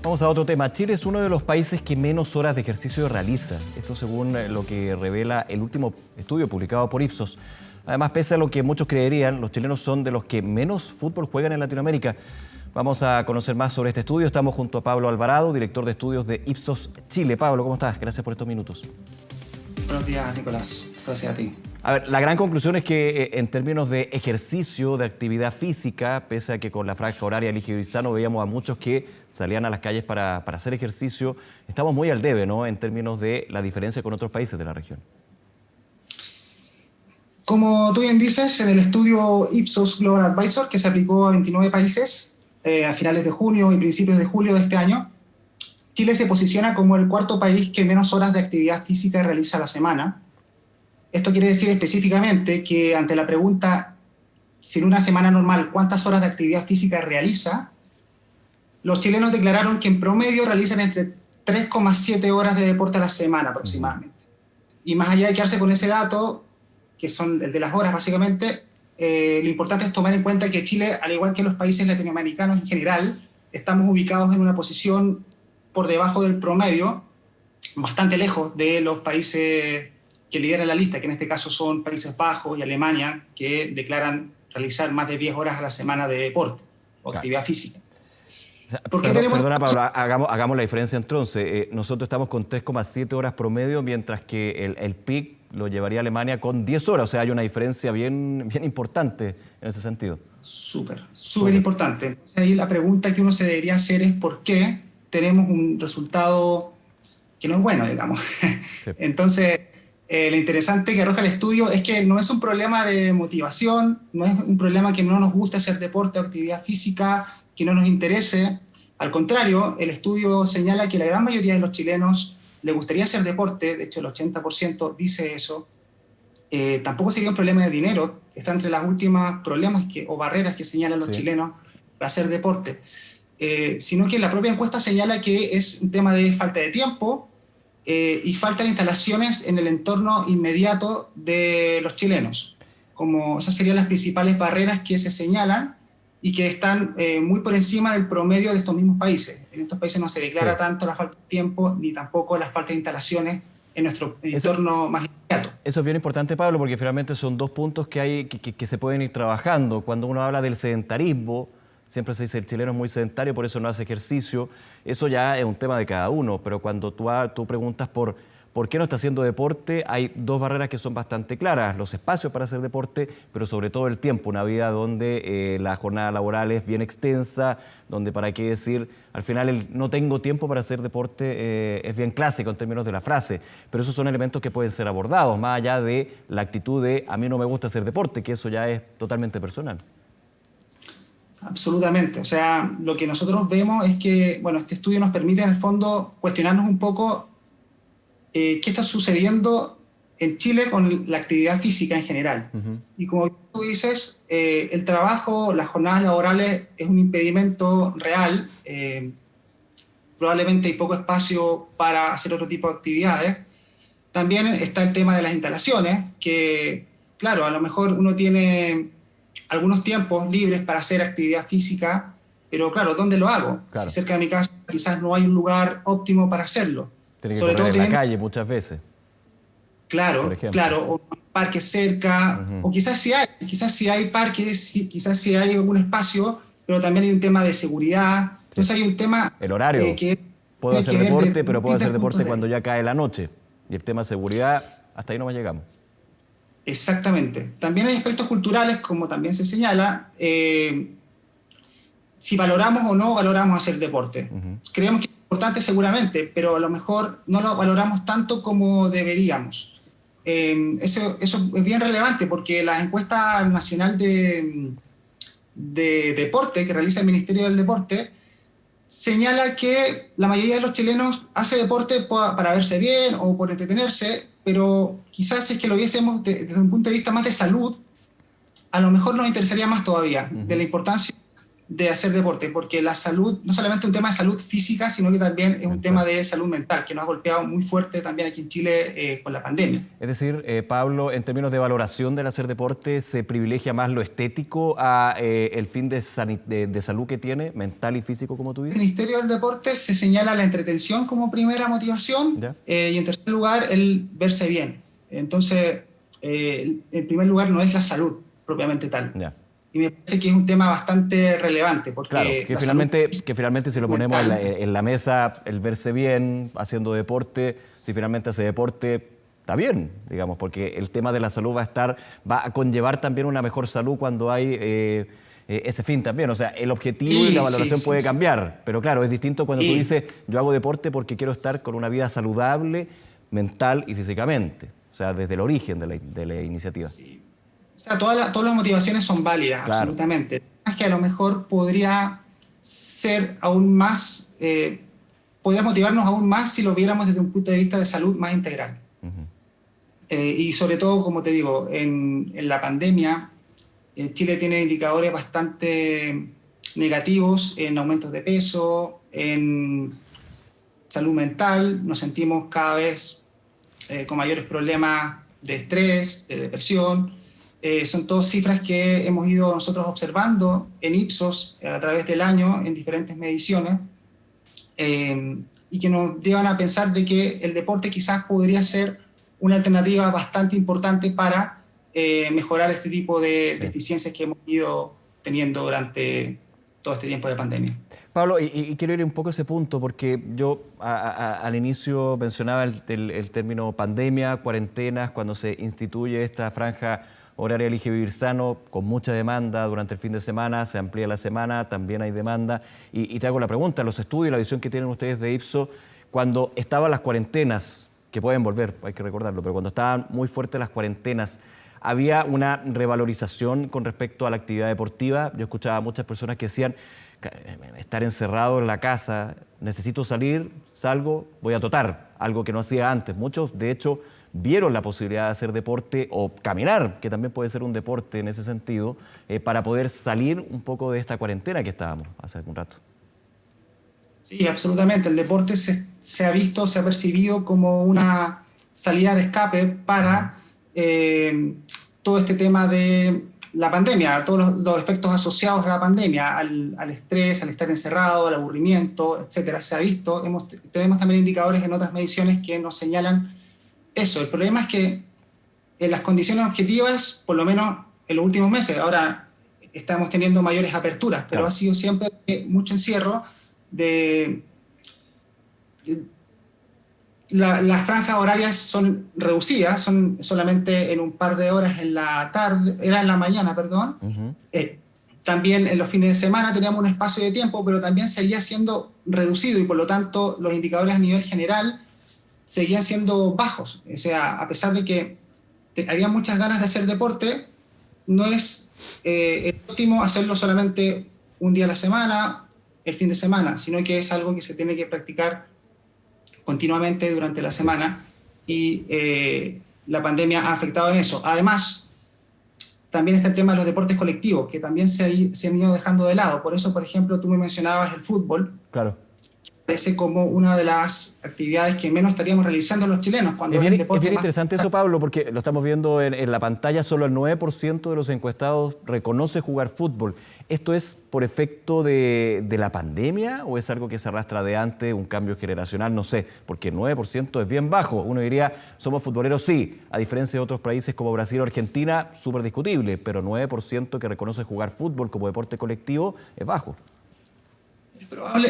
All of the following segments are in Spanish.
Vamos a otro tema. Chile es uno de los países que menos horas de ejercicio realiza. Esto según lo que revela el último estudio publicado por Ipsos. Además, pese a lo que muchos creerían, los chilenos son de los que menos fútbol juegan en Latinoamérica. Vamos a conocer más sobre este estudio. Estamos junto a Pablo Alvarado, director de estudios de Ipsos Chile. Pablo, ¿cómo estás? Gracias por estos minutos. Buenos días, Nicolás. Gracias a ti. A ver, la gran conclusión es que en términos de ejercicio, de actividad física, pese a que con la franja horaria Ligia-Irizarry veíamos a muchos que salían a las calles para hacer ejercicio, estamos muy al debe, ¿no?, en términos de la diferencia con otros países de la región. Como tú bien dices, en el estudio Ipsos Global Advisor, que se aplicó a 29 países a finales de junio y principios de julio de este año, Chile se posiciona como el cuarto país que menos horas de actividad física realiza a la semana. Esto quiere decir específicamente que ante la pregunta, si en una semana normal, ¿cuántas horas de actividad física realiza?, los chilenos declararon que en promedio realizan entre 3,7 horas de deporte a la semana aproximadamente. Y más allá de quedarse con ese dato, que son el de las horas básicamente, lo importante es tomar en cuenta que Chile, al igual que los países latinoamericanos en general, estamos ubicados en una posición por debajo del promedio, bastante lejos de los países que lideran la lista, que en este caso son Países Bajos y Alemania, que declaran realizar más de 10 horas a la semana de deporte o actividad física. Perdona, Pablo, hagamos la diferencia entonces. Nosotros estamos con 3,7 horas promedio, mientras que el PIC lo llevaría a Alemania con 10 horas. O sea, hay una diferencia bien importante en ese sentido. Súper importante. Entonces, ahí la pregunta que uno se debería hacer es por qué tenemos un resultado que no es bueno, digamos. Sí. Entonces, lo interesante que arroja el estudio es que no es un problema de motivación, no es un problema que no nos guste hacer deporte o actividad física, que no nos interese. Al contrario, el estudio señala que la gran mayoría de los chilenos le gustaría hacer deporte, de hecho el 80% dice eso. Tampoco sería un problema de dinero, está entre las últimas problemas o barreras que señalan los chilenos para hacer deporte, sino que la propia encuesta señala que es un tema de falta de tiempo y falta de instalaciones en el entorno inmediato de los chilenos. Como esas serían las principales barreras que se señalan y que están muy por encima del promedio de estos mismos países. En estos países no se declara tanto la falta de tiempo ni tampoco la falta de instalaciones en nuestro entorno más inmediato. Eso es bien importante, Pablo, porque finalmente son dos puntos que se pueden ir trabajando. Cuando uno habla del sedentarismo, siempre se dice el chileno es muy sedentario, por eso no hace ejercicio. Eso ya es un tema de cada uno, pero cuando tú preguntas por qué no está haciendo deporte, hay dos barreras que son bastante claras: los espacios para hacer deporte, pero sobre todo el tiempo, una vida donde la jornada laboral es bien extensa, donde, para qué decir, al final el no tengo tiempo para hacer deporte es bien clásico en términos de la frase, pero esos son elementos que pueden ser abordados, más allá de la actitud de a mí no me gusta hacer deporte, que eso ya es totalmente personal. Absolutamente. O sea, lo que nosotros vemos es que, bueno, este estudio nos permite en el fondo cuestionarnos un poco qué está sucediendo en Chile con la actividad física en general. Y como tú dices, el trabajo, las jornadas laborales es un impedimento real. Probablemente hay poco espacio para hacer otro tipo de actividades. También está el tema de las instalaciones, que, claro, a lo mejor uno tiene algunos tiempos libres para hacer actividad física, pero claro, ¿dónde lo hago? Claro. Si cerca de mi casa quizás no hay un lugar óptimo para hacerlo. Tiene que sobre correr todo en la calle muchas veces. Claro, o parques cerca, o quizás sí hay parques, quizás sí hay algún espacio, pero también hay un tema de seguridad. Entonces hay un tema... El horario. Puedo hacer deporte, pero puedo hacer deporte cuando ya cae la noche. Y el tema de seguridad, hasta ahí no más llegamos. Exactamente. También hay aspectos culturales, como también se señala, si valoramos o no valoramos hacer deporte. Creemos que es importante seguramente, pero a lo mejor no lo valoramos tanto como deberíamos. Eso es bien relevante porque la encuesta nacional de deporte que realiza el Ministerio del Deporte señala que la mayoría de los chilenos hace deporte para verse bien o por entretenerse, pero quizás si es que lo viésemos desde un punto de vista más de salud, a lo mejor nos interesaría más todavía de la importancia de hacer deporte, porque la salud no solamente es un tema de salud física, sino que también es un tema de salud mental, que nos ha golpeado muy fuerte también aquí en Chile con la pandemia. Es decir, Pablo, en términos de valoración del hacer deporte, ¿se privilegia más lo estético a el fin de salud que tiene, mental y físico, como tú dices? En el Ministerio del Deporte se señala la entretención como primera motivación y en tercer lugar el verse bien. Entonces, en primer lugar no es la salud propiamente tal. Ya. Y me parece que es un tema bastante relevante. Porque claro, que finalmente si lo ponemos en la mesa, el verse bien, haciendo deporte, si finalmente hace deporte, está bien, digamos, porque el tema de la salud va a conllevar también una mejor salud cuando hay ese fin también. O sea, el objetivo y la valoración puede cambiar, pero claro, es distinto cuando tú dices, yo hago deporte porque quiero estar con una vida saludable, mental y físicamente. O sea, desde el origen de la iniciativa. Sí. O sea, todas las motivaciones son válidas, claro. Absolutamente. Es que a lo mejor podría ser aún más, podría motivarnos aún más si lo viéramos desde un punto de vista de salud más integral. Y sobre todo, como te digo, en la pandemia, Chile tiene indicadores bastante negativos en aumentos de peso, en salud mental, nos sentimos cada vez con mayores problemas de estrés, de depresión. Son todas cifras que hemos ido nosotros observando en Ipsos a través del año en diferentes mediciones y que nos llevan a pensar de que el deporte quizás podría ser una alternativa bastante importante para mejorar este tipo de deficiencias que hemos ido teniendo durante todo este tiempo de pandemia. Pablo, y quiero ir un poco a ese punto, porque yo al inicio mencionaba el término pandemia, cuarentenas, cuando se instituye esta franja horaria Elige Vivir Sano, con mucha demanda durante el fin de semana, se amplía la semana, también hay demanda. Y te hago la pregunta, los estudios, la visión que tienen ustedes de Ipsos, cuando estaban las cuarentenas, que pueden volver, hay que recordarlo, pero cuando estaban muy fuertes las cuarentenas, ¿había una revalorización con respecto a la actividad deportiva? Yo escuchaba a muchas personas que decían, estar encerrado en la casa, necesito salir, salgo, voy a trotar, algo que no hacía antes. Muchos, de hecho, vieron la posibilidad de hacer deporte o caminar, que también puede ser un deporte en ese sentido, para poder salir un poco de esta cuarentena que estábamos hace un rato. Sí, absolutamente. El deporte se ha visto, se ha percibido como una salida de escape para todo este tema de la pandemia, todos los efectos asociados a la pandemia, al estrés, al estar encerrado, al aburrimiento, etcétera. Se ha visto, tenemos también indicadores en otras mediciones que nos señalan eso. El problema es que en las condiciones objetivas, por lo menos en los últimos meses, ahora estamos teniendo mayores aperturas, pero ha sido siempre mucho encierro las franjas horarias son reducidas, son solamente en un par de horas en la tarde, era en la mañana, perdón. También en los fines de semana teníamos un espacio de tiempo, pero también seguía siendo reducido y por lo tanto los indicadores a nivel general seguían siendo bajos. O sea, a pesar de que había muchas ganas de hacer deporte, no es óptimo hacerlo solamente un día a la semana, el fin de semana, sino que es algo que se tiene que practicar continuamente durante la semana y la pandemia ha afectado en eso. Además, también está el tema de los deportes colectivos, que también se han ido dejando de lado. Por eso, por ejemplo, tú me mencionabas el fútbol. Claro. Parece como una de las actividades que menos estaríamos realizando los chilenos. Cuando es bien interesante eso, Pablo, porque lo estamos viendo en la pantalla, solo el 9% de los encuestados reconoce jugar fútbol. ¿Esto es por efecto de la pandemia o es algo que se arrastra de antes, un cambio generacional? No sé, porque el 9% es bien bajo. Uno diría, somos futboleros, sí, a diferencia de otros países como Brasil o Argentina, súper discutible, pero 9% que reconoce jugar fútbol como deporte colectivo es bajo.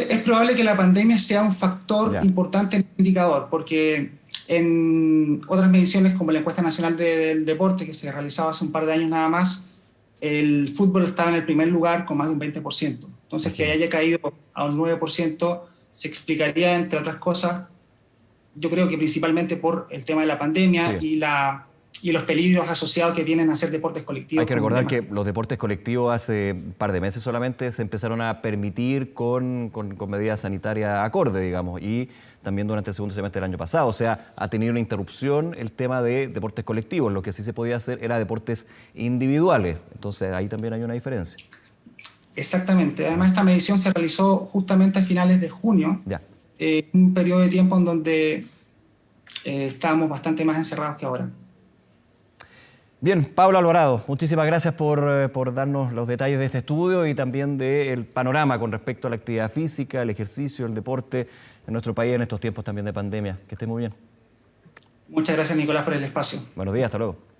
Es probable que la pandemia sea un factor importante en el indicador, porque en otras mediciones como la encuesta nacional del deporte que se realizaba hace un par de años nada más, el fútbol estaba en el primer lugar con más de un 20%. Entonces que haya caído a un 9% se explicaría, entre otras cosas, yo creo que principalmente por el tema de la pandemia y los peligros asociados que tienen a hacer deportes colectivos. Hay que recordar que los deportes colectivos hace un par de meses solamente se empezaron a permitir con medidas sanitarias acorde, digamos, y también durante el segundo semestre del año pasado. O sea, ha tenido una interrupción el tema de deportes colectivos. Lo que sí se podía hacer era deportes individuales. Entonces, ahí también hay una diferencia. Exactamente. Además, esta medición se realizó justamente a finales de junio, Ya. Un periodo de tiempo en donde estábamos bastante más encerrados que ahora. Bien, Pablo Alvarado, muchísimas gracias por darnos los detalles de este estudio y también del panorama con respecto a la actividad física, el ejercicio, el deporte en nuestro país en estos tiempos también de pandemia. Que esté muy bien. Muchas gracias, Nicolás, por el espacio. Buenos días, hasta luego.